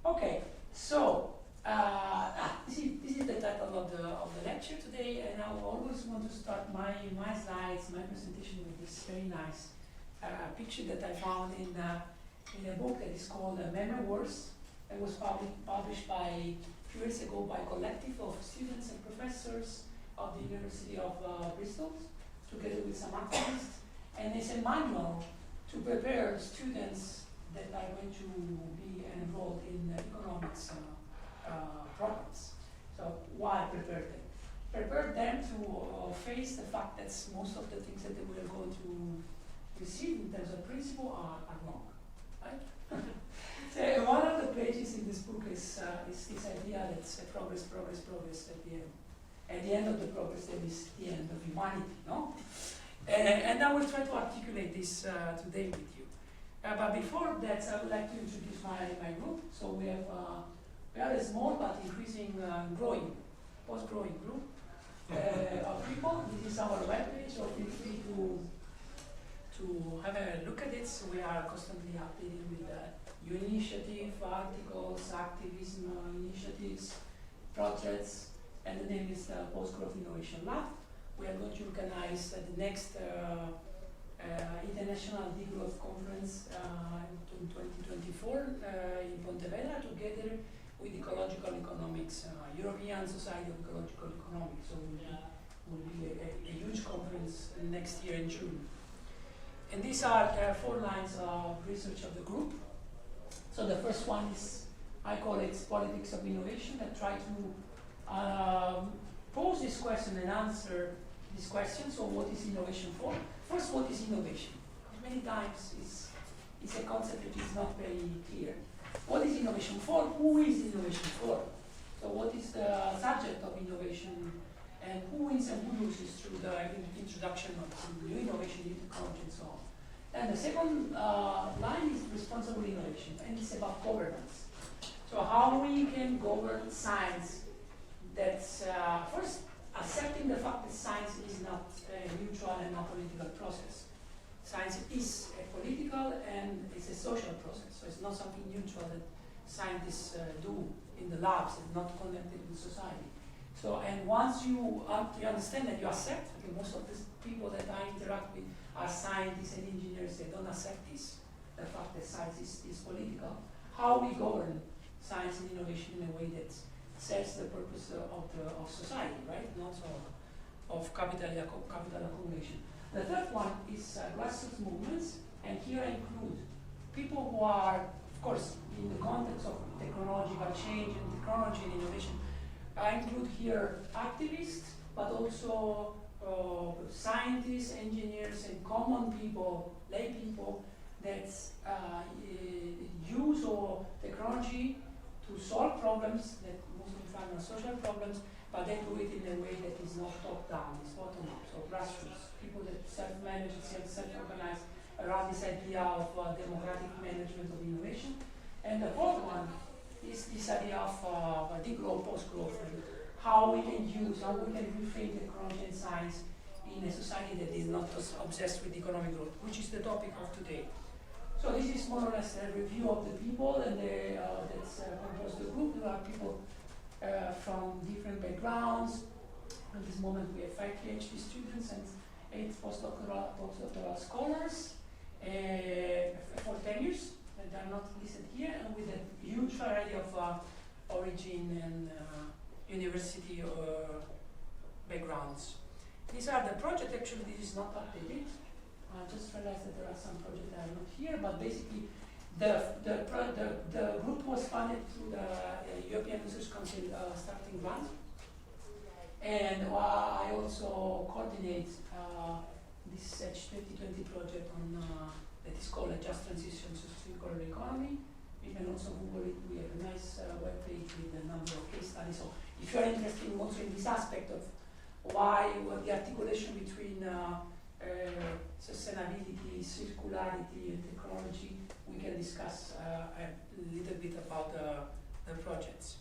Okay, so this is the title of the lecture today, and I always want to start my slides, my presentation with this very nice picture that I found in a book that is called Memory Wars. It was published by a few years ago by a collective of students and professors of the University of Bristol, together with some activists, and it's a manual to prepare students that are going to be enrolled in economics programs. So why prepare them? Prepare them to face the fact that most of the things that we are going to receive in terms of principle are wrong, right? So one of the pages in this book is this idea that progress at the end. At the end of the progress, there is the end of humanity, no? And I will try to articulate this today with you. But before that, I would like to introduce my group. So we are a small but increasing, post-growing group of people. This is our webpage, so feel free to have a look at it. So we are constantly updating with new initiative, articles, activism initiatives, projects, and the name is Post-Growth Innovation Lab. We are going to organize the next International Degrowth Conference in 2024 in Pontevera, together with Ecological Economics, European Society of Ecological Economics. So will be a huge conference next year in June. And these are 4 lines of research of the group. So the first one is, I call it Politics of Innovation, that try to pose this question and answer this question. So what is innovation for? First, what is innovation? Many times it's a concept that is not very clear. What is innovation for? Who is innovation for? So what is the subject of innovation, and who wins and who loses through the introduction of new innovation, new technology, and so on. And the second line is responsible innovation, and it's about governance. So how we can govern science that's first accepting the fact that science is not a neutral and not political process. Science is a political and it's a social process, so it's not something neutral that scientists do in the labs and not connected with society. So, and once you understand that, you accept, okay, most of the people that I interact with are scientists and engineers, they don't accept this, the fact that science is political. How we govern science and innovation in a way that serves the purpose of society, right? Not of capital accumulation. The third one is grassroots movements, and here I include people who are, of course, in the context of technological change and technology and innovation. I include here activists, but also scientists, engineers, and common people, lay people that use technology to solve problems that mostly find are social problems, but they do it in a way that is not top-down, it's bottom-up, so grassroots, people that self-manage, self-organize around this idea of democratic management of innovation. And the fourth one is this idea of degrowth, post-growth, and how we can reframe technology and science in a society that is not obsessed with economic growth, which is the topic of today. So this is more or less a review of the people and that's compose the group. There are people from different backgrounds. At this moment we have 5 PhD students and 8 postdoctoral scholars for 10 years that are not listed here, and with a huge variety of origin and university backgrounds. These are the projects. Actually, this is not updated. I just realized that there are some projects that are not here, but basically the group was funded through the European Research Council starting grant. And I also coordinate this Edge 2020 project on that is called a Just Transition to Circular Economy. You can also Google it. We have a nice web page with a number of case studies. So if you are interested also in this aspect of what the articulation between sustainability, circularity, and technology, we can discuss a little bit about the projects.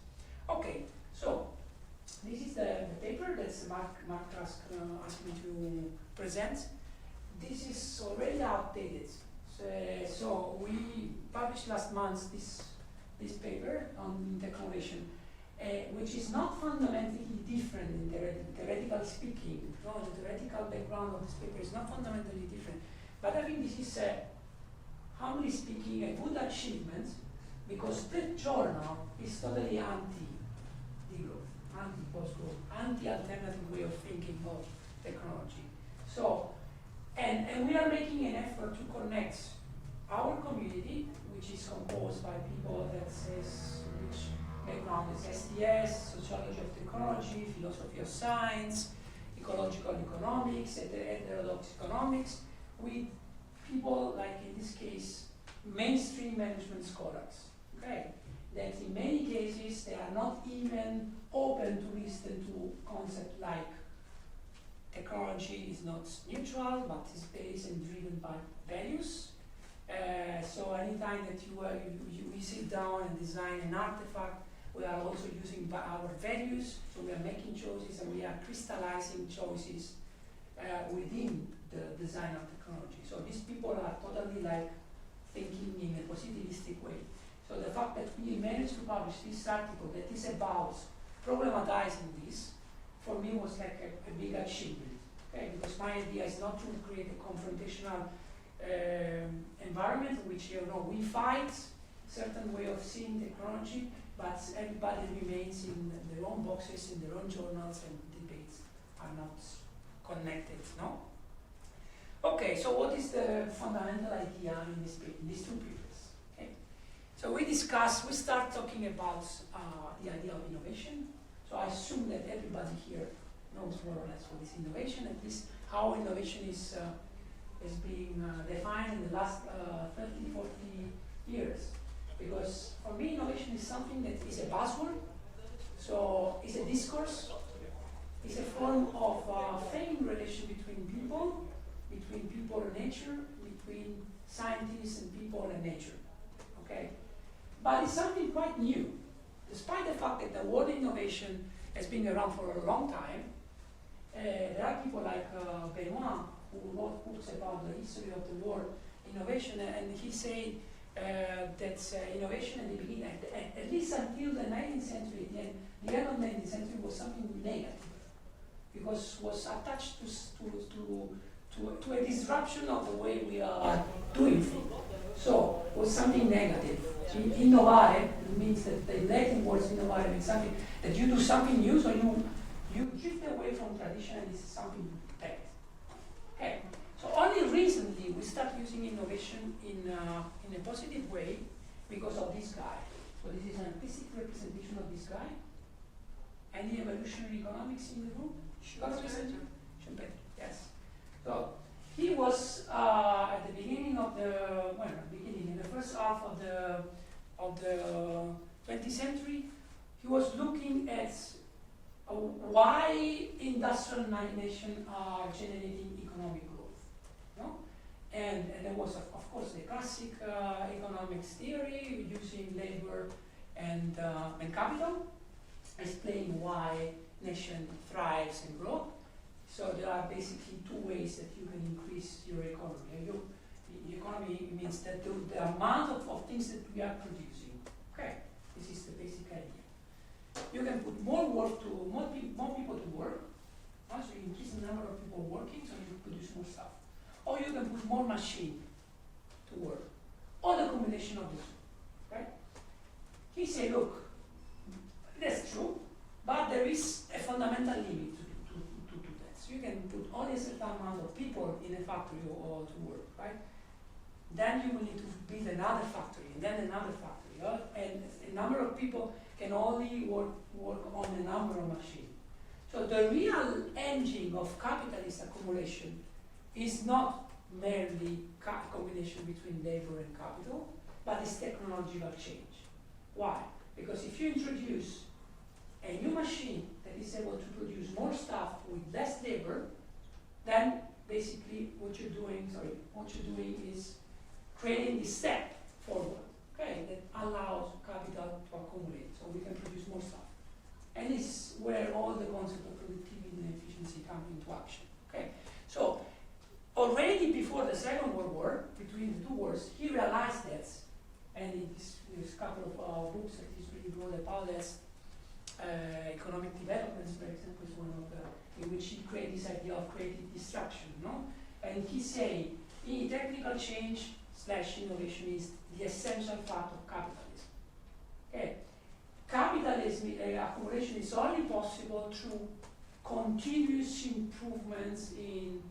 Okay, so this is the paper that Mark asked me to present. This is already outdated. So we published last month this this paper on technowation, which is not fundamentally different in theoretical speaking. No, the theoretical background of this paper is not fundamentally different. But I think this is, humbly speaking, a good achievement, because the journal is totally anti-degrowth, anti-post-growth, anti-alternative way of thinking of technology. So, and we are making an effort to connect our community, which is composed by people that says which background is STS, sociology of technology, philosophy of science, ecological economics, heterodox economics, with people like, in this case, mainstream management scholars, okay? That in many cases, they are not even open to listen to concepts like technology is not neutral, but is based and driven by values. So anytime that we sit down and design an artifact, we are also using our values, so we are making choices and we are crystallizing choices within the design of technology. So these people are totally like thinking in a positivistic way. So the fact that we managed to publish this article that is about problematizing this, for me was like a big achievement. Okay? Because my idea is not to create a confrontational environment in which we fight certain way of seeing technology, but everybody remains in their own boxes, in their own journals, and debates are not connected, no? Okay, so what is the fundamental idea in these two papers? Okay, so we start talking about the idea of innovation. So I assume that everybody here knows more or less what is innovation, at least how innovation is being defined in the last 30, 40 years. Because for me, innovation is something that is a buzzword, so it's a discourse, it's a form of framing relation between people and nature, between scientists and people and nature, okay? But it's something quite new. Despite the fact that the word innovation has been around for a long time, there are people like Benoit, who wrote books about the history of the word innovation, and he said that innovation at the beginning, at least until the 19th century, the end of the 19th century was something negative, because was attached to a disruption of the way we are doing things. So it was something negative. Innovare means that the Latin word innovare means something that you do something new, so you drift away from tradition, and this is something bad. Okay. So only recently we start using innovation in a positive way because of this guy. So this is an artistic representation of this guy. Any evolutionary economics in the room? Schumpeter, yes. So he was at the beginning of in the first half of the 20th century, he was looking at why industrial nations are generating economic growth. No? And there was, of course, the classic economics theory using labor and capital, explaining why nation thrives and grows. So there are basically two ways that you can increase your economy. The economy means that the amount of things that we are producing. Okay, this is the basic idea. You can put more people to work, so you increase the number of people working, so you produce more stuff. Or you can put more machine to work, or the combination of the two, right? He said, look, that's true, but there is a fundamental limit to that. So you can put only a certain amount of people in a factory or to work, right? Then you will need to build another factory, and then another factory, and a number of people can only work on a number of machines. So the real engine of capitalist accumulation is not merely combination between labor and capital, but it's technological change. Why? Because if you introduce a new machine that is able to produce more stuff with less labor, then basically what you're doing is creating this step forward, okay, that allows capital to accumulate, so we can produce more stuff. And this is where all the concept of productivity and efficiency come into action. Okay, so already before the Second World War, between the two wars, he realized that and there's a couple of books that he's really wrote about this. Economic developments, for example, is one of the, in which he created this idea of creative destruction, no? And he say, technical change / innovation is the essential part of capitalism. Okay, capitalism accumulation is only possible through continuous improvements in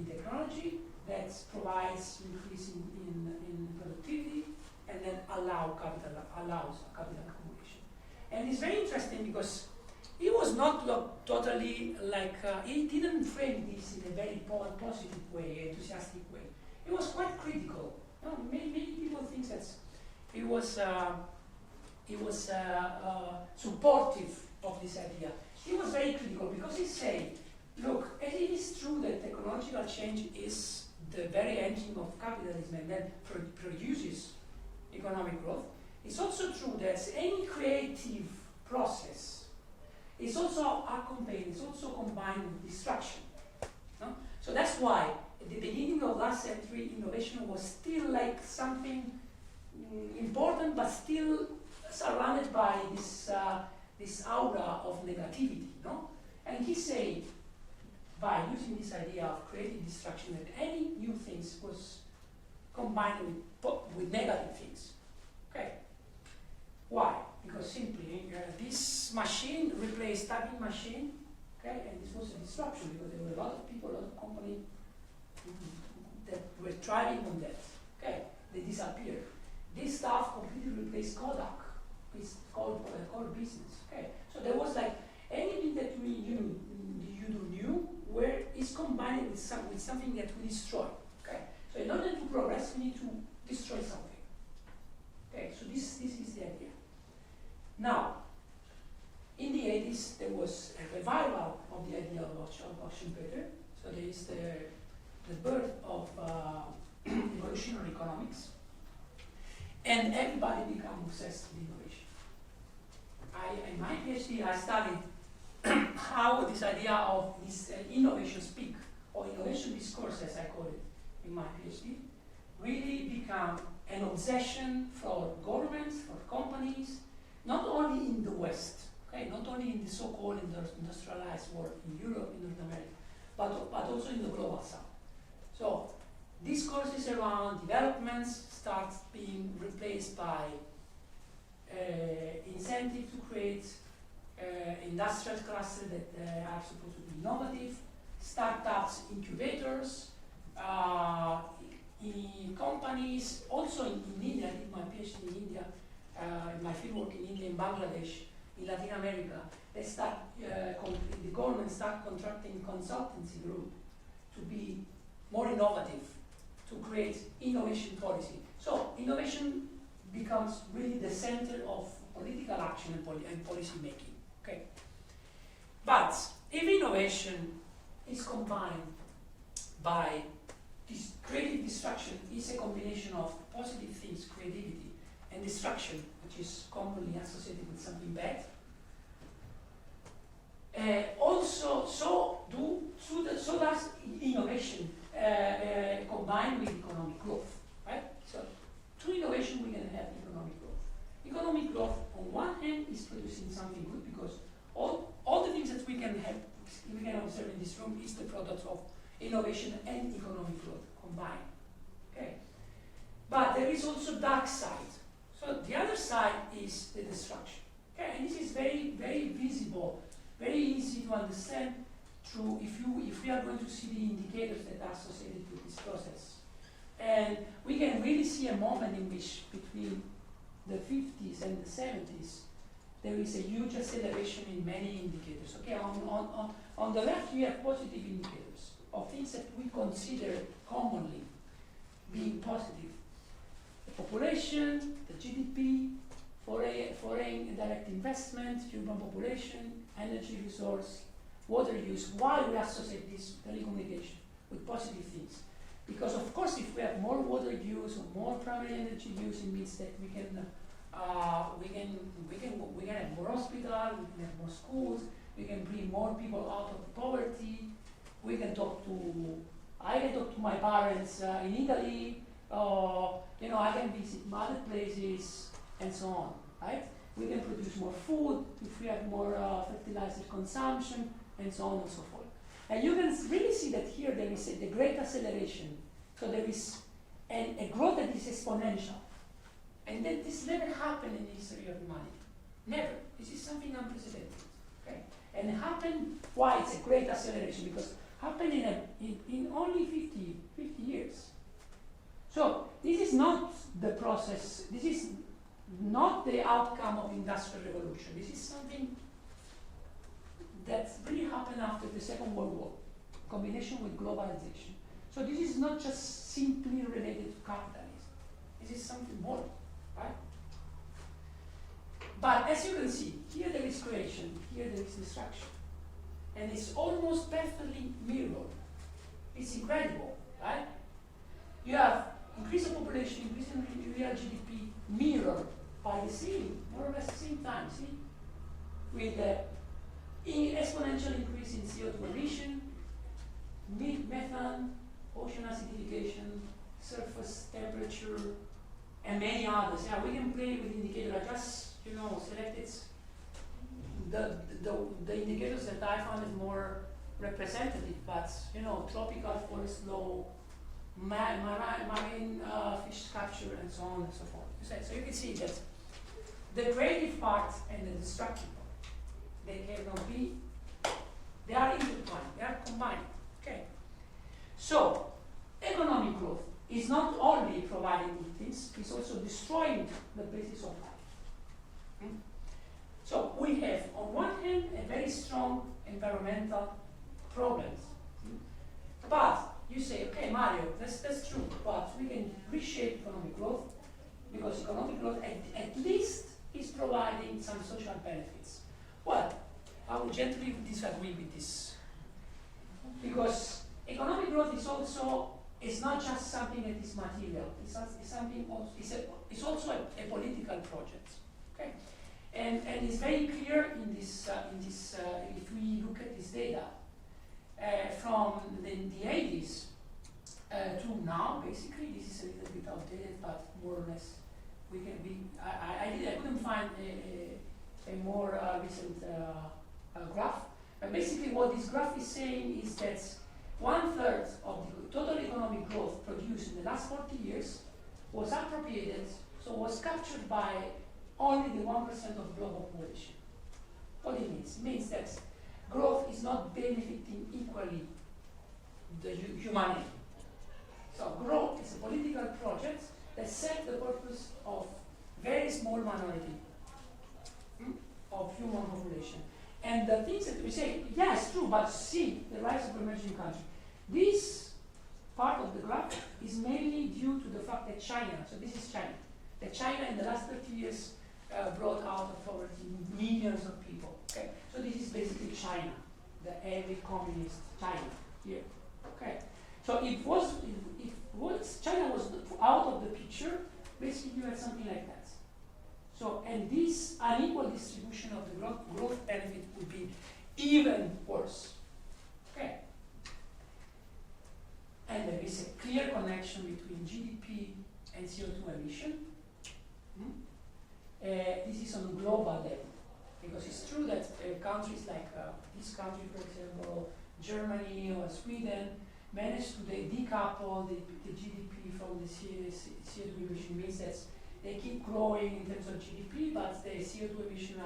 technology that provides increase in productivity and then allows capital accumulation. And it's very interesting because he was not totally like, he didn't frame this in a very positive way, enthusiastic way. He was quite critical. You know, many people think that he was supportive of this idea. He was very critical because he said, look, it is true that technological change is the very engine of capitalism and then produces economic growth. It's also true that any creative process is also accompanied, it's also combined with destruction. No? So that's why at the beginning of last century, innovation was still like something important, but still surrounded by this aura of negativity. No? And he said, by using this idea of creative destruction, that any new things was combined with negative things. Okay? Why? Because simply this machine replaced typing machine, okay, and this was a disruption because there were a lot of people, a lot of companies that were thriving on that. Okay, they disappeared. This stuff completely replaced Kodak. It's called business. Okay, so there was like anything that you do new, where is combined with something that we destroy. Okay, so in order to progress, we need to destroy something. Okay, so this is the idea. Now, in the 80s, there was a revival of the idea of Schumpeter. So there is the birth of evolutionary economics, and everybody became obsessed with innovation. In my PhD, I studied how this idea of this innovation speak, or innovation discourse, as I call it in my PhD, really become an obsession for governments, for companies, not only in the West, okay, not only in the so-called industrialized world, in Europe, in North America, but also in the global South. So discourses around developments start being replaced by incentive to create industrial clusters that are supposed to be innovative, startups, incubators, companies, also in India. I did my PhD in India, my fieldwork in India, in Bangladesh, in Latin America. They start, the government start contracting consultancy group to be more innovative, to create innovation policy. So innovation becomes really the center of political action and policy making. Okay, but if innovation is combined by this creative destruction, is a combination of positive things, creativity, and destruction, which is commonly associated with something bad. So does innovation combine with economic growth, right? So through innovation we can have economic growth. Economic growth, on one hand, is producing something good because all the things that we can observe in this room is the product of innovation and economic growth combined. Okay, but there is also dark side. So the other side is the destruction. Okay, and this is very, very visible, very easy to understand through if we are going to see the indicators that are associated with this process. And we can really see a moment in which between the 50s and the 70s, there is a huge acceleration in many indicators. Okay, on the left we have positive indicators of things that we consider commonly being positive. The population, the GDP, foreign direct investment, human population, energy resource, water use. Why we associate this telecommunication with positive things? Because of course, if we have more water use or more primary energy use, it means that we can have more hospitals, we can have more schools, we can bring more people out of poverty. I can talk to my parents in Italy. You know, I can visit other places and so on, right? We can produce more food if we have more fertilizer consumption and so on and so forth. And you can really see that here there is the great acceleration. So there is a growth that is exponential. And then this never happened in the history of humanity. Never. This is something unprecedented. Okay? And it happened, why it's a great acceleration? Because it happened in only 50 years. So this is not the process, this is not the outcome of industrial revolution. This is something that really happened after the Second World War, combination with globalization. So this is not just simply related to capitalism. This is something more, right? But as you can see, here there is creation, here there is destruction. And it's almost perfectly mirrored. It's incredible, right? You have increase of population, increase in real GDP mirrored by the same, more or less the same time, see? With the exponential increase in CO2 emission, methane, ocean acidification, surface temperature, and many others. Yeah, we can play with indicators. I just, selected the indicators that I found is more representative, but, tropical forest law, marine fish capture, and so on and so forth. So you can see that the creative part and the destructive part, they are intertwined, they are combined. Okay. So economic growth is not only providing good things, it's also destroying the basis of life. So we have, on one hand, a very strong environmental problems. But you say, okay, Mario, that's true, but we can reshape economic growth because economic growth at least is providing some social benefits. Well, I will gently disagree with this because economic growth is not just something that is material. It's also a political project. Okay, and it's very clear in this if we look at this data. From the 80s to now, basically, this is a little bit outdated, but more or less, I couldn't find a more recent graph. But basically, what this graph is saying is that 1/3 of the total economic growth produced in the last 40 years was appropriated, so was captured by only the 1% of global population. What it means? It means that growth is not benefiting equally the humanity. So growth is a political project that serves the purpose of very small minority of human population. And the things that we say, yes, true, but see the rise of emerging countries. This part of the graph is mainly due to the fact that China, so this is China, that China in the last 30 years brought out of poverty millions of people. Okay, so this is basically China, the heavy communist China here. Okay, so if China was out of the picture, basically you had something like that. So, and this unequal distribution of the growth benefit would be even worse. Okay, and there is a clear connection between GDP and CO2 emission. This is on a global level. Because it's true that countries like this country, for example, Germany or Sweden, managed to decouple the GDP from the CO2 emission. Means that they keep growing in terms of GDP, but the CO2 emissions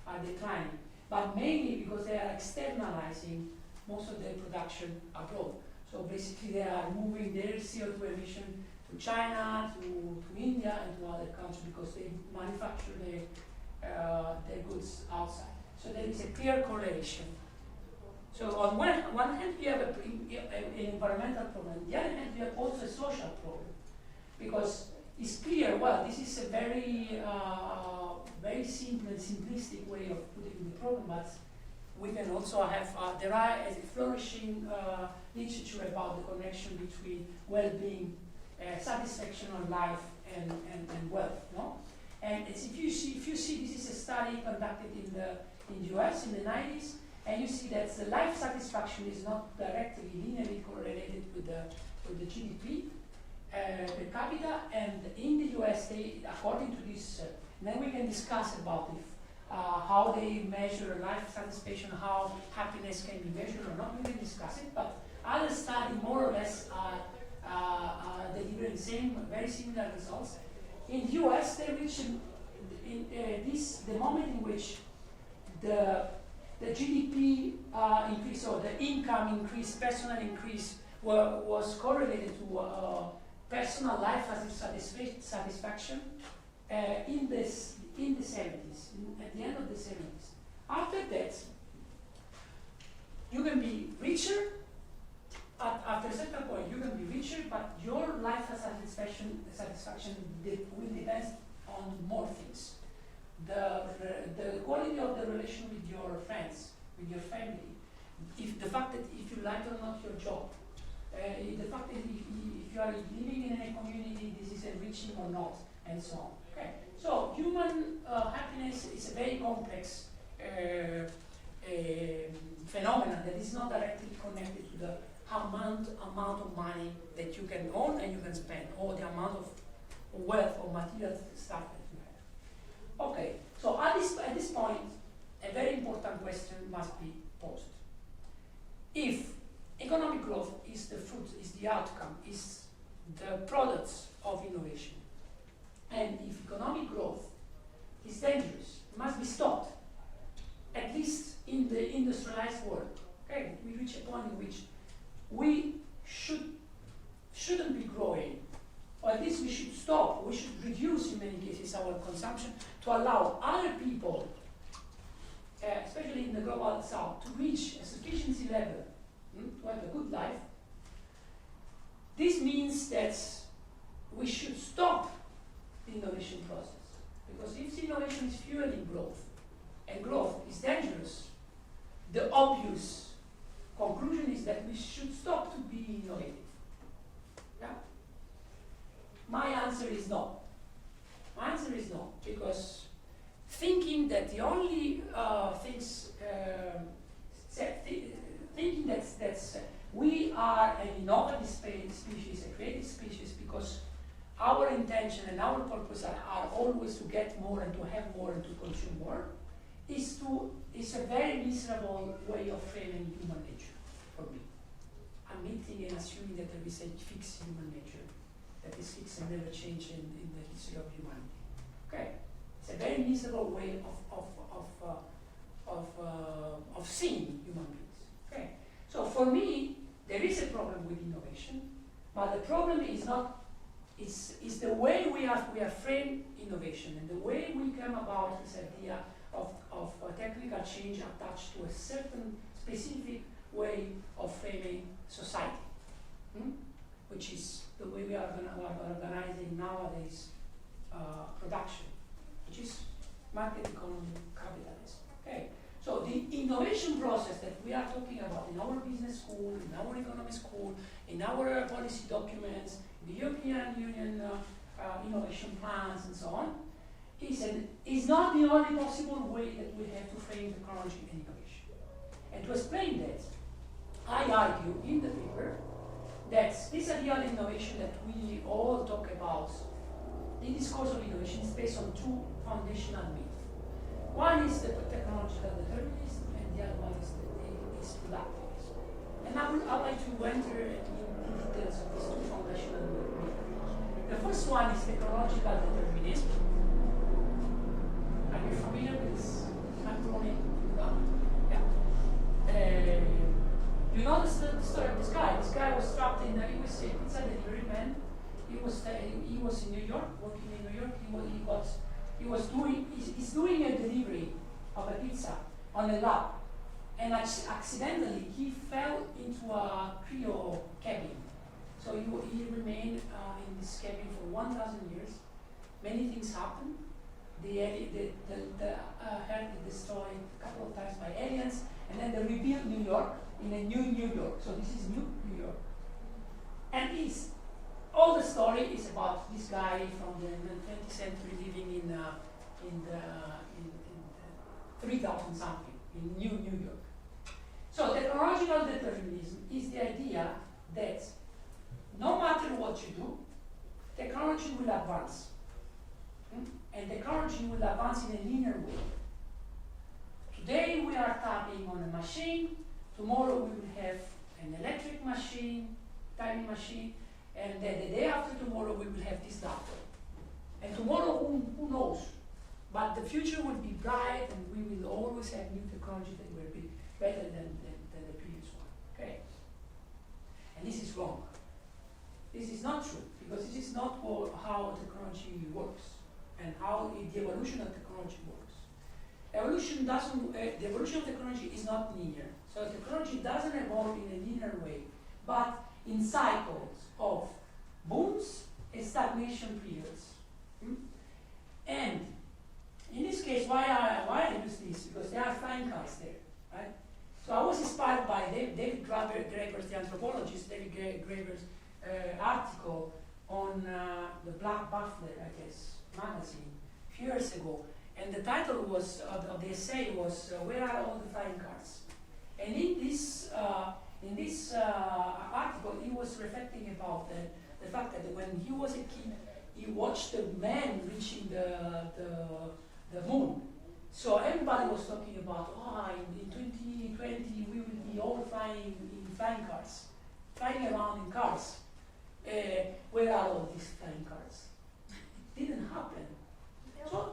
are declining. But mainly because they are externalizing most of their production abroad. So basically they are moving their CO2 emission to China, to India, and to other countries because they manufacture their goods outside. So there is a clear correlation. So on one hand, you have an environmental problem. On the other hand, you have also a social problem. Because it's clear, well, this is a very simple and simplistic way of putting the problem, but we can also have, there are a flourishing literature about the connection between well-being, satisfaction of life, and wealth, no? And if you see, this is a study conducted in the US in the 90s, and you see that the life satisfaction is not directly linearly correlated with the GDP. per capita, and in the US, they, according to this, then we can discuss about if how they measure life satisfaction, how happiness can be measured or not. We can discuss it, but other studies more or less are delivering very similar results. In the US, they reach the moment in which the GDP increase or the income increase, personal increase, was correlated to personal life satisfaction in the 70s, at the end of the 70s. After that, you can be richer. After a certain point, you can be richer, but your life satisfaction will depend on more things. The quality of the relation with your friends, with your family, the fact that if you like or not your job, the fact that if you are living in a community, this is enriching or not, and so on. Okay. So human happiness is a very complex phenomenon that is not directly connected to the amount of money that you can own and you can spend, or the amount of wealth or material stuff that you have. Okay, so at this point, a very important question must be posed. If economic growth is the fruit, is the outcome, is the products of innovation, and if economic growth is dangerous, must be stopped, at least in the industrialized world. Okay, we reach a point in which we shouldn't be growing, or at least we should stop. We should reduce, in many cases, our consumption to allow other people, especially in the global south, to reach a sufficiency level, to have a good life. This means that we should stop the innovation process, because if innovation is fueling growth, and growth is dangerous, the obvious conclusion is that we should stop to be innovative. Yeah? My answer is no. My answer is no, because thinking that the only thinking that we are an innovative species, a creative species, because our intention and our purpose are always to get more and to have more and to consume more, is a very miserable way of framing human nature for me. Admitting and assuming that there is a fixed human nature that is fixed and never change in the history of humanity. Okay, it's a very miserable way of seeing human beings. Okay, so for me there is a problem with innovation, but the problem is not is the way we have framed innovation and the way we come about this idea of technical change attached to a certain specific way of framing society, which is the way we are organizing nowadays production, which is market economy capitalism. Okay, so the innovation process that we are talking about in our business school, in our economic school, in our policy documents, the European Union innovation plans, and so on, is not the only possible way that we have to frame technology and innovation. And to explain that, I argue in the paper that this idea of innovation that we all talk about, the discourse of innovation, is based on two foundational myths. One is the technological determinism, and the other one is productivism. And I would like to enter into details of these two foundational myths. The first one is technological determinism. Are you familiar with this acronym? Yeah. You know the story of this guy. This guy was trapped in he was a pizza delivery man. He was in New York, working in New York. He's doing a delivery of a pizza on a lab, and accidentally he fell into a cryo cabin. So he remained in this cabin for 1,000 years. Many things happened. The Earth destroyed a couple of times by aliens, and then they rebuilt New York in a new New York. So this is New York. And all the story is about this guy from the 20th century living in 3,000 something in New York. So technological determinism is the idea that no matter what you do, technology will advance. And technology will advance in a linear way. Today we are tapping on a machine, tomorrow we will have an electric machine, tiny machine, and then the day after tomorrow we will have this laptop. And tomorrow, who knows? But the future will be bright and we will always have new technology that will be better than the previous one, okay? And this is wrong. This is not true, because this is not how technology works and how the evolution of technology works. Evolution doesn't, the evolution of technology is not linear. So technology doesn't evolve in a linear way, but in cycles of booms and stagnation periods. And in this case, why I use this? Because there are flying cars there, right? So I was inspired by David Graeber's, the anthropologist, David Graeber's article on the Black Baffler, I guess, magazine a few years ago. And the title was of the essay was "Where are all the flying cars?" And in this article, he was reflecting about the fact that when he was a kid, he watched the man reaching the moon. So everybody was talking about, in 2020 we will be all flying in flying cars, flying around in cars. Where are all these flying cars? Didn't happen. They'll come.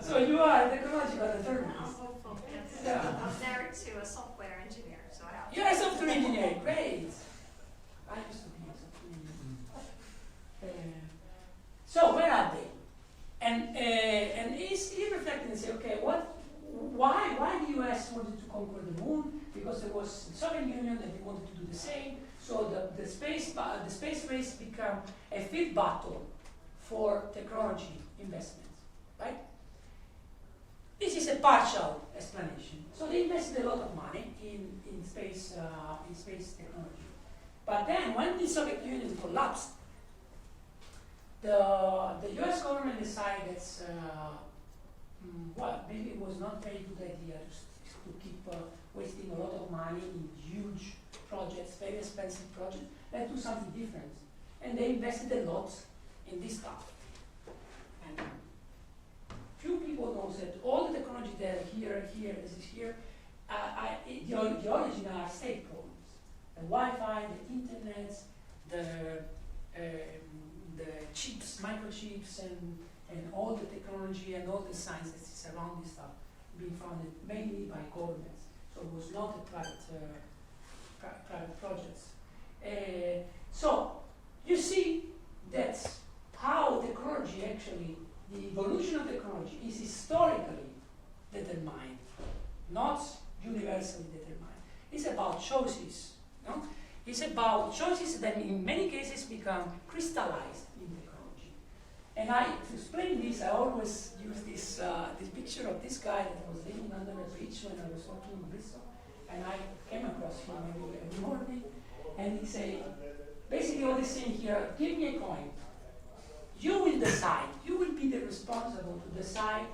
So you are a technological determinist. I'm hopeful, yes. Yeah. I'm married to a software engineer, so I have. You're a software engineer, great. I used to be a software engineer. So where are they? And he reflected and said, okay, why the US wanted to conquer the moon? Because there was the Soviet Union that they wanted to do the same. So the space race became a field battle for technology investments, right? This is a partial explanation. So they invested a lot of money in space technology. But then when the Soviet Union collapsed, the US government decided maybe it was not a very good idea to keep wasting a lot of money in huge projects, very expensive projects. Let's do something different. And they invested a lot in this stuff. And few people know that all the technology that are here, this is here, the origin are state programs. The Wi-Fi, the internet, the chips, microchips, and all the technology and all the science that is around this stuff being founded mainly by governments. So it was not a private projects. So you see that's how technology actually, the evolution of technology is historically determined, not universally determined. It's about choices. No? It's about choices that in many cases become crystallized in technology. And to explain this, I always use this picture of this guy that was living under a bridge when I was working in Bristol. And I came across him every morning, and he said, basically what he's saying here, give me a coin. You will decide, you will be the responsible to decide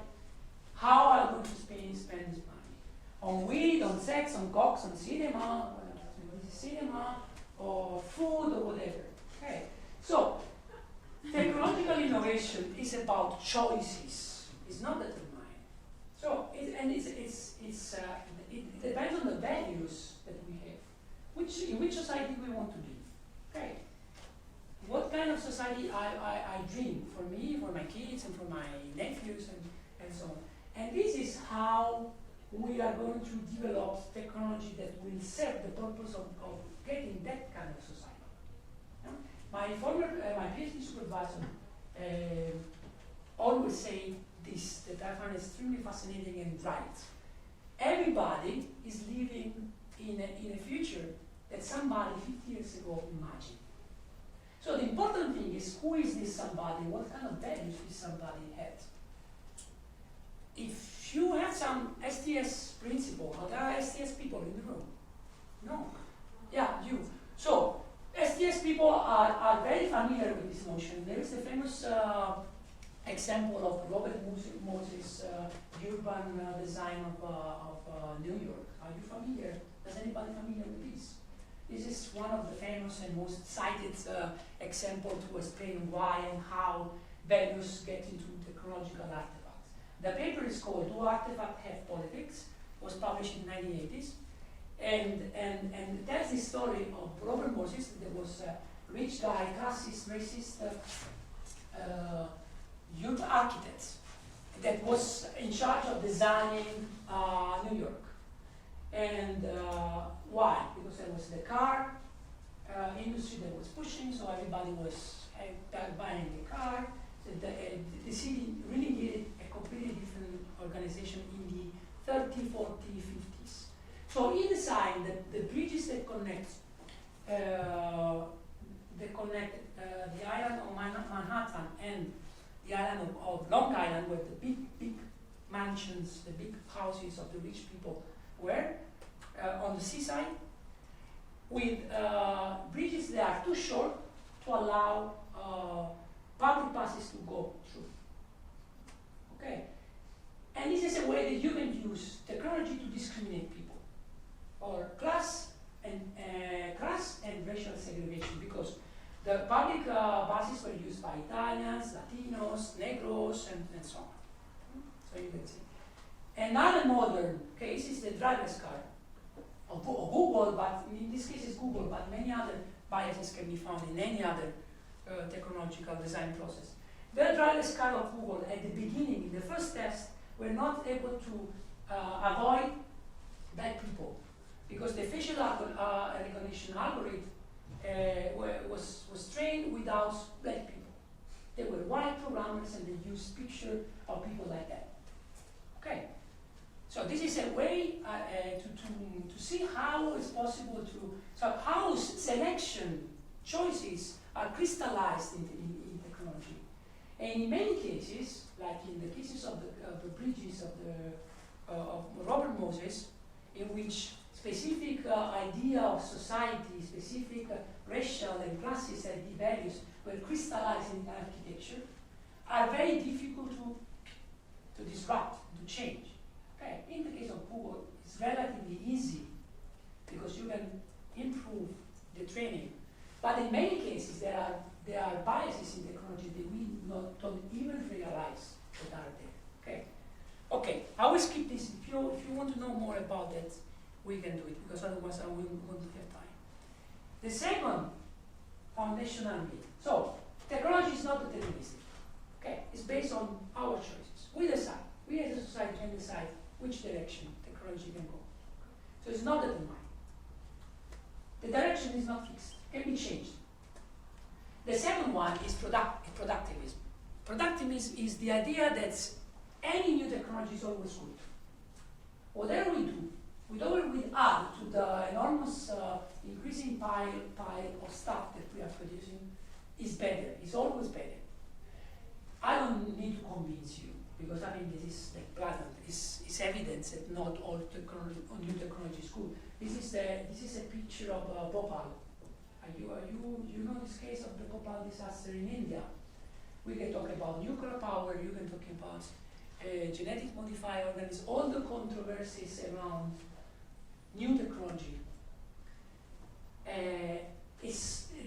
how I'm going to spend this money. On weed, on sex, on cocks, on cinema, or food, or whatever. Okay. So, technological innovation is about choices. It's not determined. So, it depends on the values that we have. In which society we want to be. Okay. What kind of society I dream for me, for my kids, and for my nephews, and so on. And this is how we are going to develop technology that will serve the purpose of getting that kind of society. Yeah? My PhD supervisor always say this, that I find extremely fascinating and right. Everybody is living in a future that somebody 50 years ago imagined. So the important thing is, who is this somebody? What kind of values this somebody had? If you have some STS principle, are there STS people in the room? No. Yeah, you. So STS people are very familiar with this notion. There is the famous example of Robert Moses' urban design of New York. Are you familiar? Is anybody familiar with this? This is one of the famous and most cited example to explain why and how values get into technological artifacts. The paper is called Do Artifacts Have Politics? Was published in the 1980s. And tells the story of Robert Moses. There was a rich guy, classist, racist, youth architect that was in charge of designing New York. And why? Because there was the car industry that was pushing, so everybody was buying the car. The city really needed a completely different organization in the 30, 40, 50s. So he designed that the bridges that connect the island of Manhattan and the island of Long Island, where the big mansions, the big houses of the rich people were on the seaside, with bridges that are too short to allow public passes to go through. Okay, and this is a way that you can use technology to discriminate people, or class and racial segregation, because the public buses were used by Italians, Latinos, Negros, and so on. So you can see. Another modern case is the driverless car of Google, but in this case it's Google, but many other biases can be found in any other technological design process. The driverless car of Google at the beginning, in the first test, were not able to avoid black people because the facial recognition algorithm was trained without black people. They were white programmers and they used picture of people like that. Okay. So this is a way to see how it's possible so how selection choices are crystallized in technology. And in many cases, like in the cases of the bridges of Robert Moses, in which specific idea of society, specific racial and classist values were crystallized in architecture, are very difficult to disrupt, to change. Okay. In the case of Google, it's relatively easy because you can improve the training. But in many cases, there are biases in technology that we don't even realize that are there. Okay. Okay. I will skip this. If you want to know more about that, we can do it because otherwise I won't have time. The second foundational myth. So technology is not deterministic. Okay. It's based on our choices. We decide. We as a society can decide which direction technology can go. So it's not determined. The direction is not fixed, it can be changed. The second one is productivism. Productivism is the idea that any new technology is always good. Whatever we do, whatever we add to the enormous increasing pile of stuff that we are producing is better, is always better. I don't need to convince you, because I think this is like blatant. It's evidence that not all new technology is good. This is a picture of Bhopal. You know this case of the Bhopal disaster in India? We can talk about nuclear power. You can talk about genetic modified organisms. All the controversies around new technology.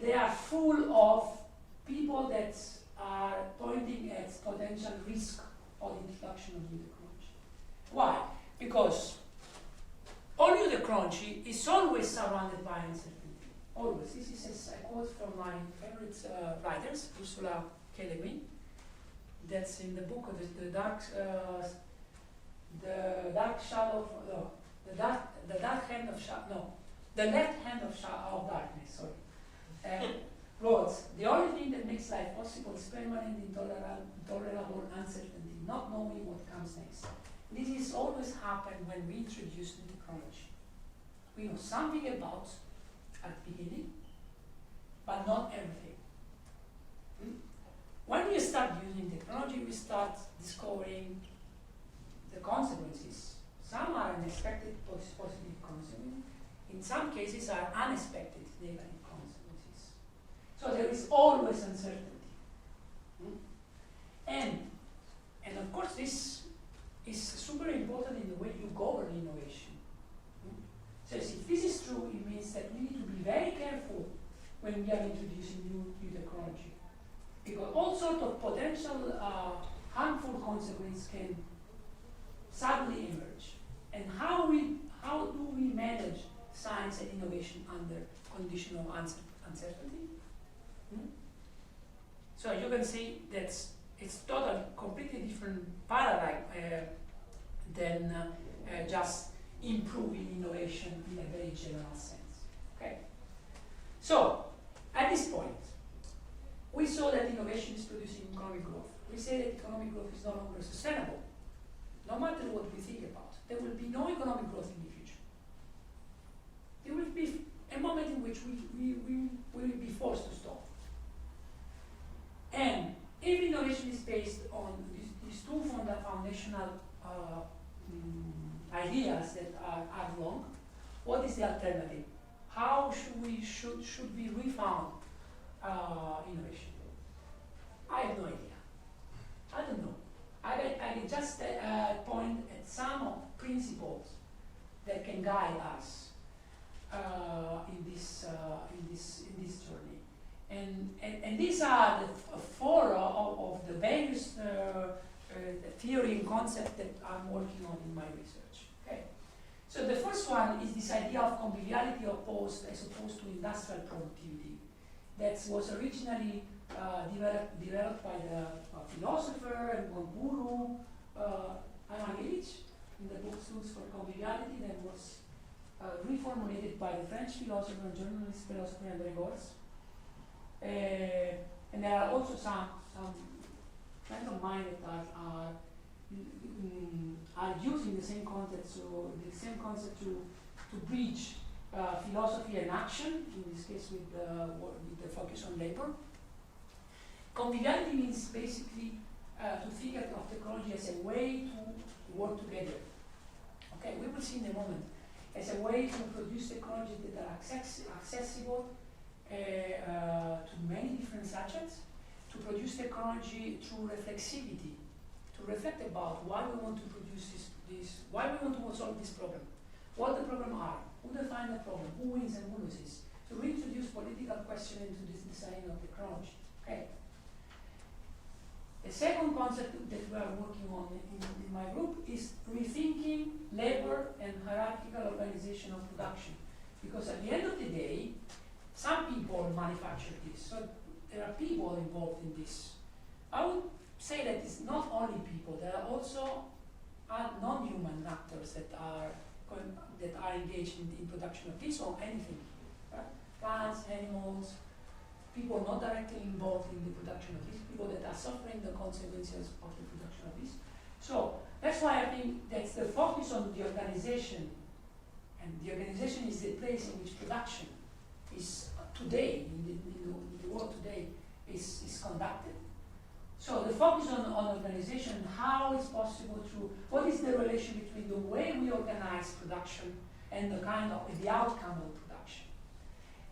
They are full of people that are pointing at potential risk of introduction of new technology. Why? Because all new technology is always surrounded by uncertainty. Always. This is a quote from my favorite writers, Ursula K. Le Guin. That's in the book of the dark shadow. No, the dark hand of shadow. No, the left hand of darkness. Sorry. Wrote, the only thing that makes life possible is permanent, intolerable uncertainty, not knowing what comes next. This is always happened when we introduce new technology. We know something about at the beginning, but not everything. When we start using technology, we start discovering the consequences. Some are unexpected positive consequences. In some cases are unexpected negative consequences. So there is always uncertainty. And of course this is super important in the way you govern innovation. So if this is true, it means that we need to be be very careful when we are introducing new technology, because all sorts of potential harmful consequences can suddenly emerge. And how do we manage science and innovation under condition of uncertainty? So you can see that it's totally, completely different paradigm than just improving innovation in a very general sense. Okay. So at this point, we saw that innovation is producing economic growth. We say that economic growth is no longer sustainable. No matter what we think about, there will be no economic growth in the future. There will be a moment in which we will be forced to stop. And if innovation is based on these two foundational ideas that are wrong, what is the alternative? How should we refound innovation? I have no idea. I don't know. I can just point at some principles that can guide us in this journey, and these are the four of the various theory and concepts that I'm working on in my research. Okay, so the first one is this idea of conviviality as opposed to industrial productivity. That was originally developed by the philosopher and one guru, Ivan Illich, in the book Tools for Conviviality, that was reformulated by the French philosopher and journalist philosopher André Gorz. And there are also some friends of mine that are using the same concept, to bridge philosophy and action, in this case with the focus on labor. Conviviality means basically to think of technology as a way to work together. Okay, we will see in a moment, as a way to produce technologies that are accessible to many different subjects, to produce technology through reflexivity, to reflect about why we want to produce this, why we want to solve this problem, what the problem are, who define the problem, who wins and who loses, to reintroduce political question into this design of technology. Okay. The second concept that we are working on in my group is rethinking labor and hierarchical organization of production. Because at the end of the day, some people manufacture this, so there are people involved in this. I would say that it's not only people, there are also non-human actors that are engaged in production of this or anything. Right? Plants, animals, people not directly involved in the production of this, people that are suffering the consequences of the production of this. So that's why I think that's the focus on the organization, and the organization is the place in which production is today, in the world today, is conducted. So the focus on organization, how it's possible to, what is the relation between the way we organize production and the outcome of production.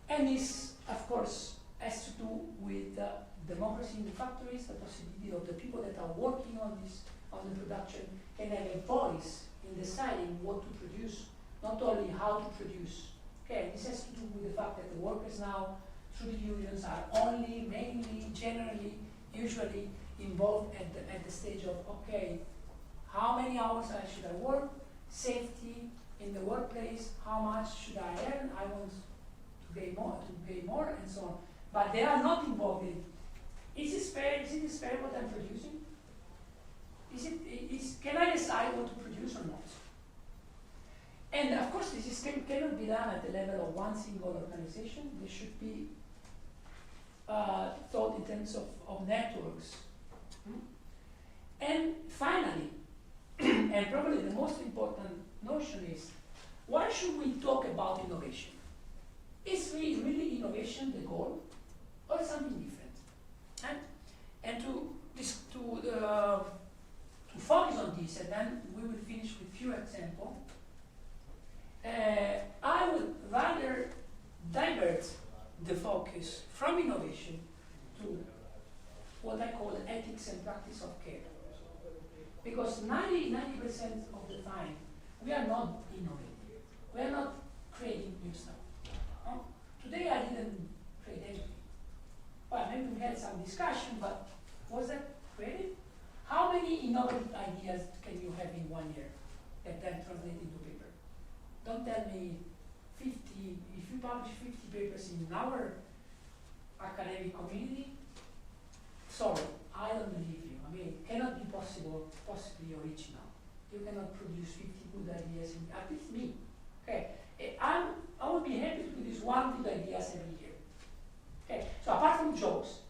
And this, of course, has to do with democracy in the factories, the possibility of the people that are working on the production can have a voice in deciding what to produce, not only how to produce. Okay, this has to do with the fact that the workers now, through the unions, are only, mainly, generally, usually involved at the stage of, okay, how many hours should I work, safety in the workplace, how much should I earn, I want to pay more, and so on. But they are not involved in, is it fair what I'm producing? Can I decide what to produce or not? And of course, this cannot be done at the level of one single organization. This should be thought in terms of networks. And finally, and probably the most important notion is, why should we talk about innovation? Is really innovation the goal, or something different? And to focus on this, and then we will finish with few examples. I would rather divert the focus from innovation to what I call ethics and practice of care. Because 90% of the time, we are not innovating. We are not creating new stuff. To Today I didn't create anything. Well, maybe we had some discussion, but was that creative? How many innovative ideas can you have in 1 year that then translate into paper? Don't tell me 50, if you publish 50 papers in our academic community, sorry, I don't believe you. I mean, it cannot be possibly original. You cannot produce 50 good ideas, at least me. Okay, I would be happy to produce 1 good ideas every year. Okay, so apart from jokes,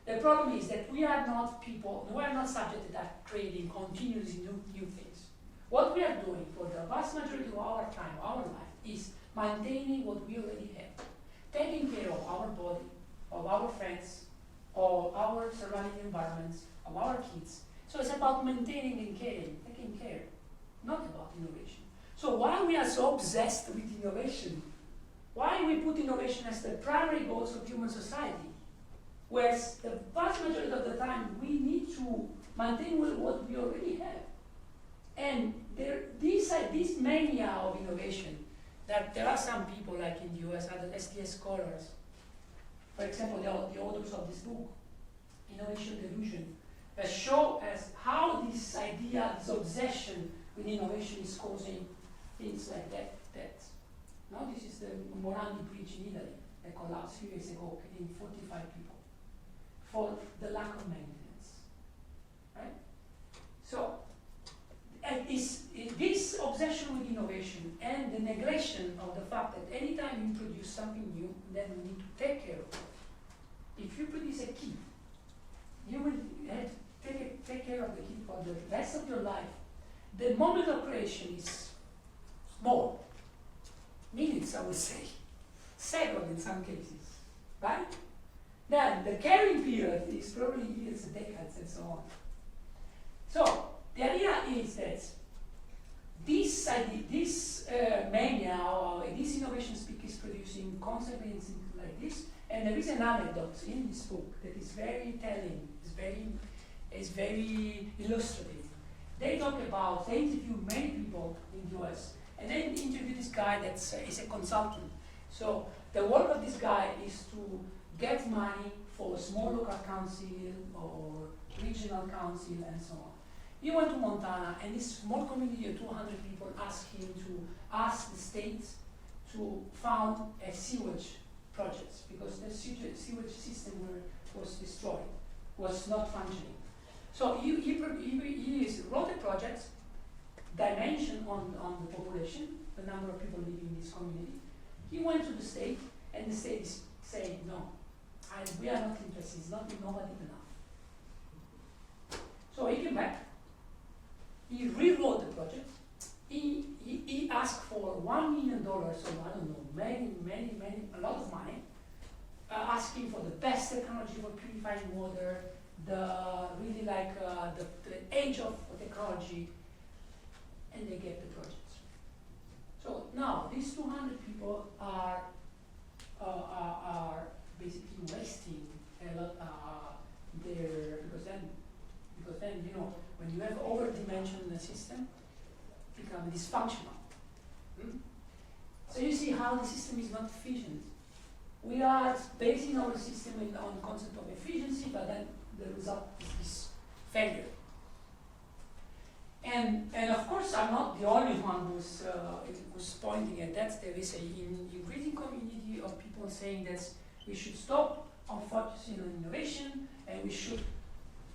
the problem is that we are not subjects that are creating continuously new things. What we are doing for the vast majority of our time, our life, is maintaining what we already have. Taking care of our body, of our friends, of our surrounding environments, of our kids. So it's about maintaining and caring, taking care, not about innovation. So why we are so obsessed with innovation? Why we put innovation as the primary goals of human society? Whereas the vast majority of the time we need to maintain what we already have. And this mania of innovation, that there are some people like in the US, other STS scholars, for example, the authors of this book, Innovation Delusion, that show us how this idea, this obsession with innovation is causing things like that. Now this is the Morandi Bridge in Italy that collapsed a few years ago, killing 45 people for the lack of maintenance, right? So this obsession with innovation and the neglection of the fact that anytime you produce something new, then we need to take care of it. If you produce a key, you will have to take care of the key for the rest of your life. The moment of creation is small, minutes, I would say, seconds in some cases, right? Then the carrying period is probably years, decades, and so on. So the idea is that this mania or this innovation speak is producing consequences like this. And there is an anecdote in this book that is very telling, is very illustrative. They interview many people in the US, and they interview this guy that is a consultant. So the work of this guy is to get money for a small local council or regional council and so on. He went to Montana, and this small community of 200 people asked him to ask the state to fund a sewage project because the sewage system was destroyed, was not functioning. So he wrote a project, dimension on the population, the number of people living in this community. He went to the state, and the state is saying, no, we are not interested, it's not innovative enough. So he came back, he rewrote the project, he asked for $1 million, so I don't know, a lot of money, asking for the best technology for purifying water, the age of technology, and they get the project. So now these 200 people are basically wasting a lot because then when you have over-dimensional system, it becomes dysfunctional. So you see how the system is not efficient. We are basing our system on the concept of efficiency, but then the result is failure. And of course, I'm not the only one who's pointing at that. There is an increasing community of people saying that we should stop on focusing on innovation, and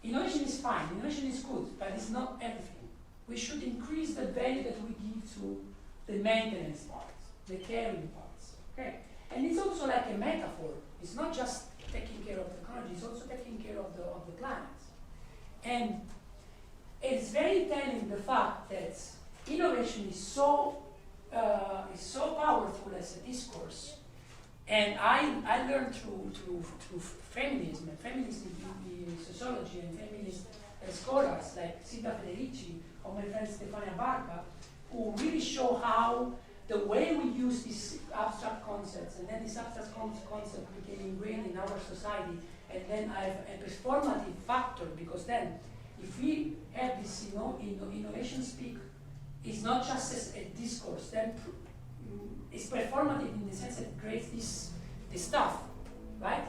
innovation is fine, innovation is good, but it's not everything. We should increase the value that we give to the maintenance parts, the caring parts, okay? And it's also like a metaphor. It's not just taking care of technology, it's also taking care of the planet. And it's very telling the fact that innovation is so powerful as a discourse. And I learned through feminism, and feminist sociology, and feminist scholars like Silvia Federici or my friend Stefania Barca, who really show how the way we use these abstract concepts, and then this abstract concept became ingrained in our society, and then I have a performative factor, because then if we have this innovation speak, it's not just as a discourse, then it's performative in the sense that it creates the stuff, right?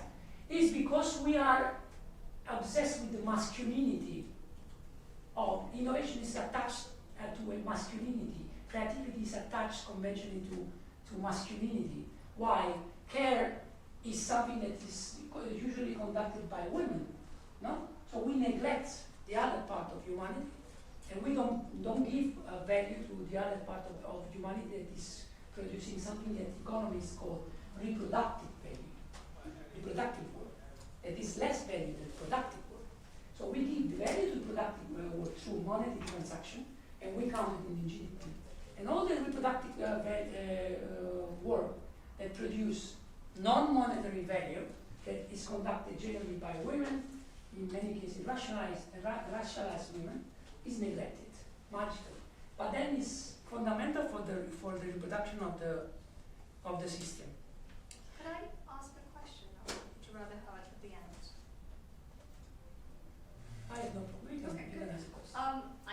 Is because we are obsessed with the masculinity of innovation is attached to a masculinity. Creativity is attached conventionally to masculinity. Why? Care is something that is usually conducted by women, no? So we neglect the other part of humanity, and we don't give value to the other part of humanity that is producing something that economists call reproductive value, reproductive work, that is less value than productive work. So we give value to productive work through monetary transaction, and we count it in the GDP. And all the reproductive work that produce non-monetary value that is conducted generally by women, in many cases racialized women, is neglected magically. But then it's fundamental for the reproduction of the system. Could I ask a question, or would you rather have it at the end? I have no problem. You can ask a question. I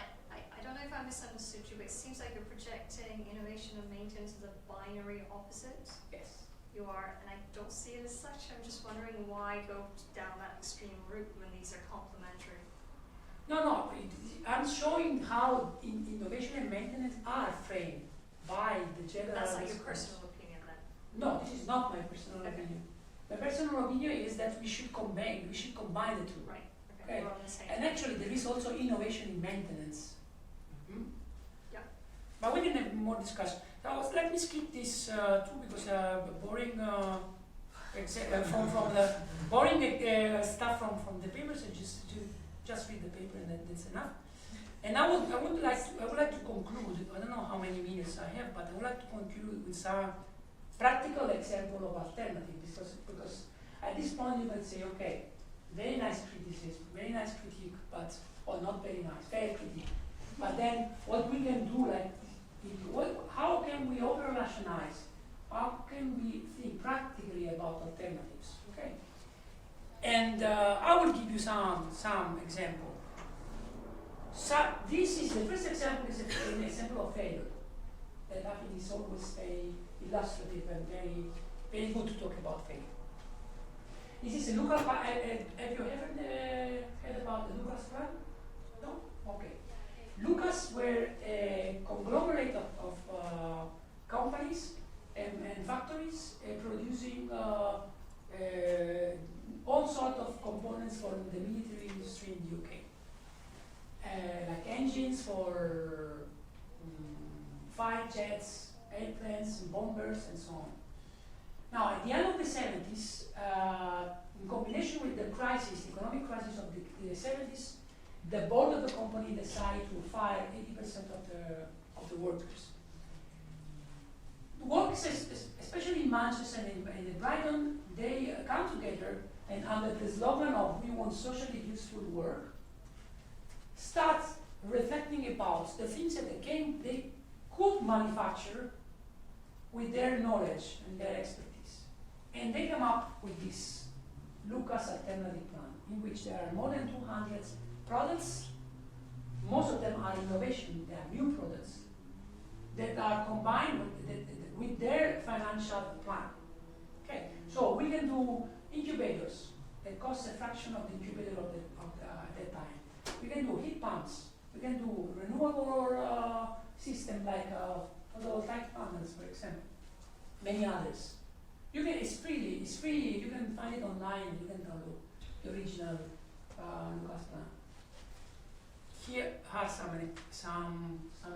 don't know if I misunderstood you, but it seems like you're projecting innovation and maintenance as a binary opposite. Yes. You are, and I don't see it as such. I'm just wondering why go down that extreme route when these are complementary. No. I'm showing how innovation and maintenance are framed by the general. That's not your personal opinion then? No, this is not my personal Okay. opinion. My personal opinion is that we should combine the two. Right. Okay. We're on the same And page. actually, there is also innovation in maintenance. Yeah. But we can have more discussion. So let me skip this too, because boring from the boring stuff from the papers, and just read the paper, and that's enough. And I would like to conclude. I don't know how many minutes I have, but I would like to conclude with some practical example of alternative, because at this point you can say, okay, very nice criticism, very nice critique, but not very nice, fair critique. But then what we can do, how can we over-rationalize? How can we think practically about alternatives? Okay. And I will give you some example. So this is the first example is an example of failure that I think is always very illustrative and very good to talk about failure. This is a Lucas. Have you ever heard about the Lucas plan? No? Okay. Lucas were a conglomerate of companies and factories producing all sorts of components for the military industry in the UK. Like engines for fighter jets, airplanes, bombers, and so on. Now, at the end of the 70s, in combination with the economic crisis of the 70s, the board of the company decided to fire 80% of the workers. Workers, especially in Manchester and in Brighton, they come together and under the slogan of "We want socially useful work," start reflecting about the things that they could manufacture with their knowledge and their expertise. And they come up with this Lucas alternative plan, in which there are more than 200 products. Most of them are innovation, they are new products that are combined with their financial plan. Okay, so we can do incubators that cost a fraction of the incubator at that time. We can do heat pumps. We can do renewable system like photovoltaic panels, for example. Many others. It's free. You can find it online. You can download the original Lucas plan. Here are some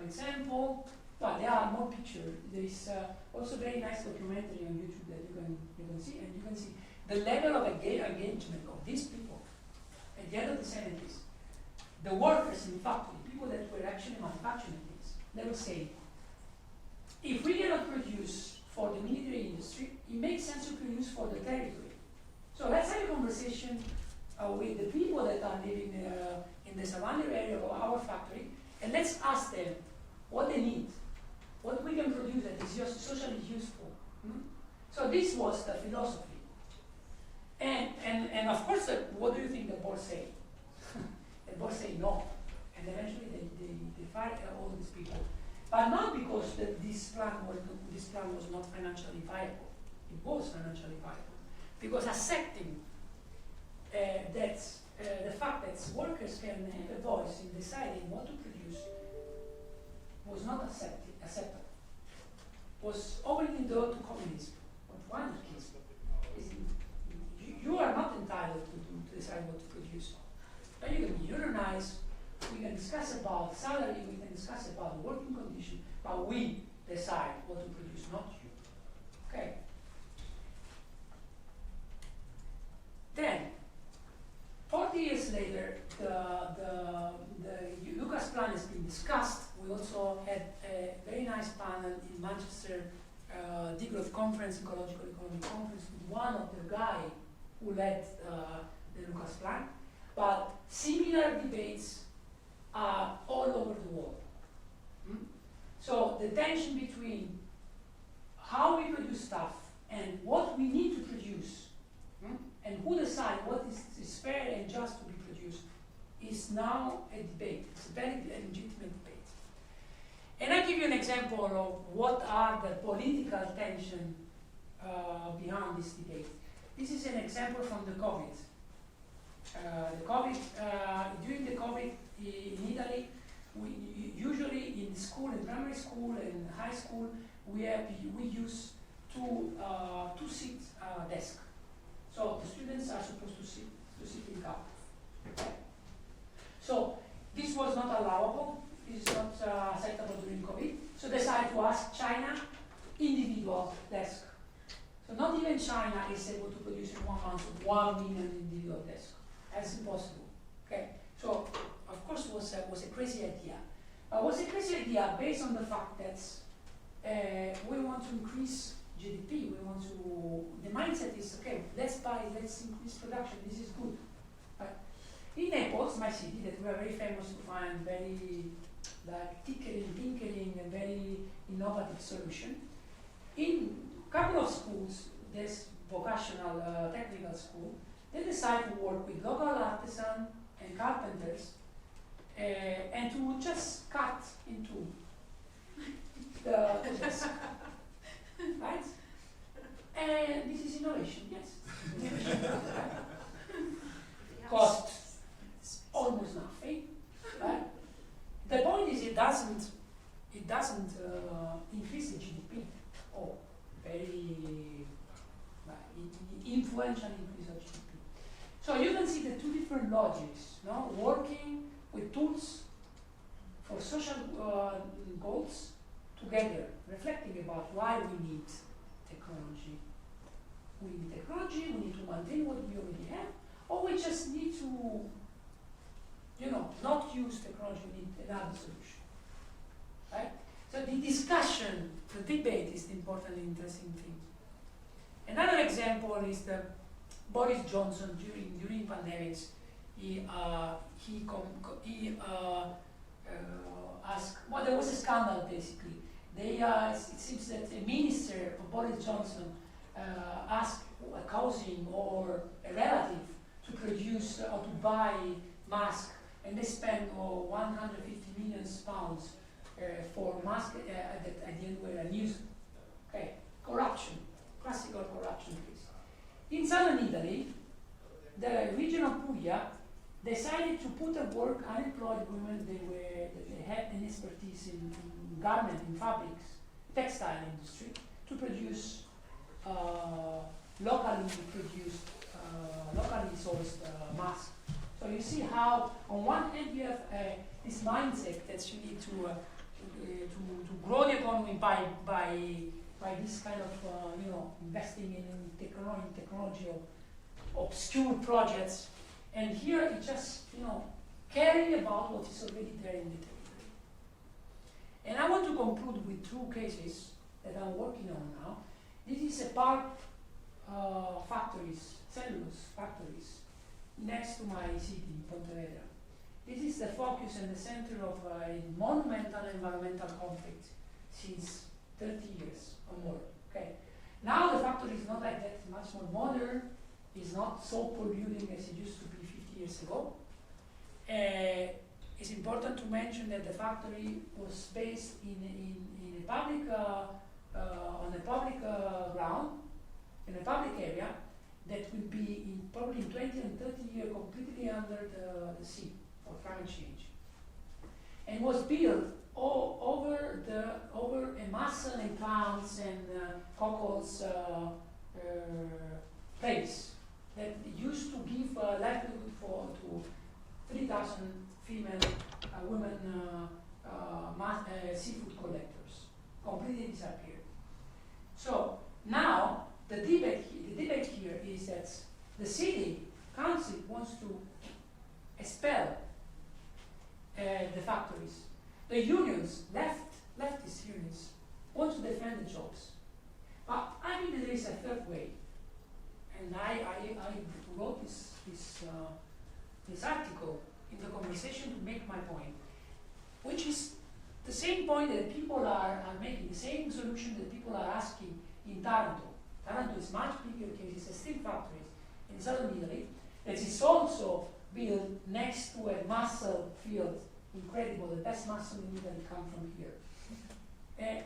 example. Well, there are more pictures. There is also very nice documentary on YouTube that you can see, and you can see the level of engagement of these people at the end of the 70s. The workers in the factory, people that were actually manufacturing things, they would say, if we cannot produce for the military industry, it makes sense to produce for the territory. So let's have a conversation with the people that are living in the surrounding area of our factory, and let's ask them what they need, what we can produce that is just socially useful. So this was the philosophy. And of course, what do you think the board say? The board say no, and eventually they fired all these people, but not because this plan was not financially viable. It was financially viable. Because accepting that the fact that workers can have a voice in deciding what to produce was not acceptable. Was opening the door to communism, of anarchism. You are not entitled to decide what to produce. But you can be unionized, we can discuss about salary, we can discuss about working condition, but we decide what to produce, not you. Okay. Then, 40 years later, the Lucas plan has been discussed. We also had a very nice panel in Manchester, Degrowth Conference, Ecological Economic Conference, with one of the guy who led the Lucas plan. But similar debates are all over the world. So the tension between how we produce stuff and what we need to produce, and who decides what is fair and just to be produced, is now a debate. It's a very legitimate debate. And I give you an example of what are the political tension behind this debate. This is an example from the COVID. During the COVID in Italy, we usually in school, in primary school and high school, we use two-seat desk. So the students are supposed to sit in couple. Okay? So this was not allowable. This is not acceptable during COVID. So they decided to ask China individual desk. So not even China is able to produce in 1 month 1 million individual desks. That's impossible. Okay. So of course was a crazy idea. It was a crazy idea based on the fact that we want to increase GDP. We want to. The mindset is okay. Let's increase production. This is good. Right? In Naples, my city, that we are very famous to find very tinkering, and very innovative solution. In a couple of schools, there's vocational technical school. They decide to work with local artisans and carpenters and to just cut into the desk. Right? And this is innovation, yes. Cost almost nothing. Right? The point is it doesn't increase the GDP. Oh, very influential increase of GDP. So you can see the two different logics, no? Working with tools for social goals together, reflecting about why we need technology. We need technology, we need to maintain what we already have, or we just need to, not use technology, we need another solution. Right? So the discussion, the debate is the important, interesting thing. Another example is the Boris Johnson during pandemics. He asked. Well, there was a scandal basically. It seems that a minister of Boris Johnson asked a cousin or a relative to produce or to buy masks, and they spent 150 million pounds for masks at the end were unused. Okay, corruption, classical corruption case. In southern Italy, the region of Puglia decided to put to work unemployed women. They had an expertise in garment, in fabrics, textile industry, to produce locally sourced masks. So you see how, on one hand, you have this mindset that you need to grow the economy by this kind of investing in technology of obscure projects, and here it just caring about what is already there in the territory. And I want to conclude with two cases that I'm working on now. This is a pulp factories, cellulose factories, next to my city, Pontevedra. This is the focus and the center of a monumental environmental conflict since 30 years or more. Okay. Now the factory is not like that, it's much more modern, it's not so polluting as it used to be 50 years ago. It's important to mention that the factory was based in a public on a public ground, in a public area that will be in probably in 20 and 30 years completely under the sea for climate change. And was built over a mussel and clams and cockles place that used to give livelihood to 3,000 female women seafood collectors. Completely disappeared. So now the debate here is that the city council wants to expel the factories. The unions, leftist unions, want to defend the jobs. But I think that there is a third way. And I wrote this article in the conversation to make my point, which is the same point that people are making, the same solution that people are asking in Taranto. Taranto is much bigger because it's a steel factory in southern Italy that is also built next to a mussel field. Incredible, the best mussel in Italy come from here.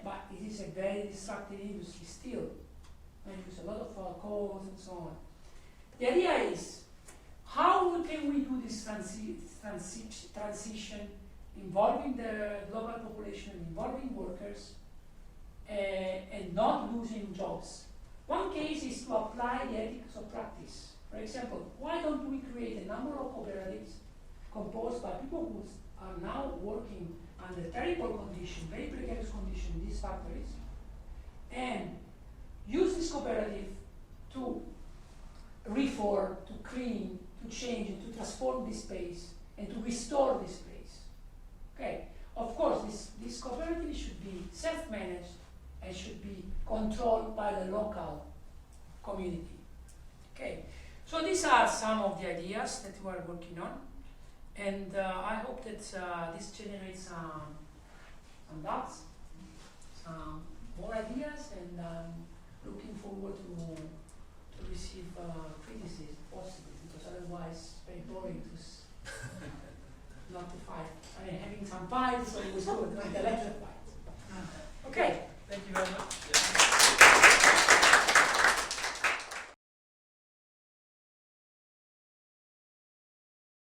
But it is a very destructive industry still. And use a lot of coals and so on. The idea is, how can we do this transition involving the global population, involving workers, and not losing jobs? One case is to apply the ethics of practice. For example, why don't we create a number of cooperatives composed by people who are now working under terrible conditions, very precarious conditions in these factories, and use this cooperative to reform, to clean, to change, and to transform this space, and to restore this place. Okay. Of course, this cooperative should be self-managed and should be controlled by the local community. Okay. So these are some of the ideas that we are working on, and I hope that this generates some doubts, some more ideas, and looking forward to receive criticism, possibly, because otherwise it's very boring to not to fight. I mean, having some fights, so it was good, like the lecture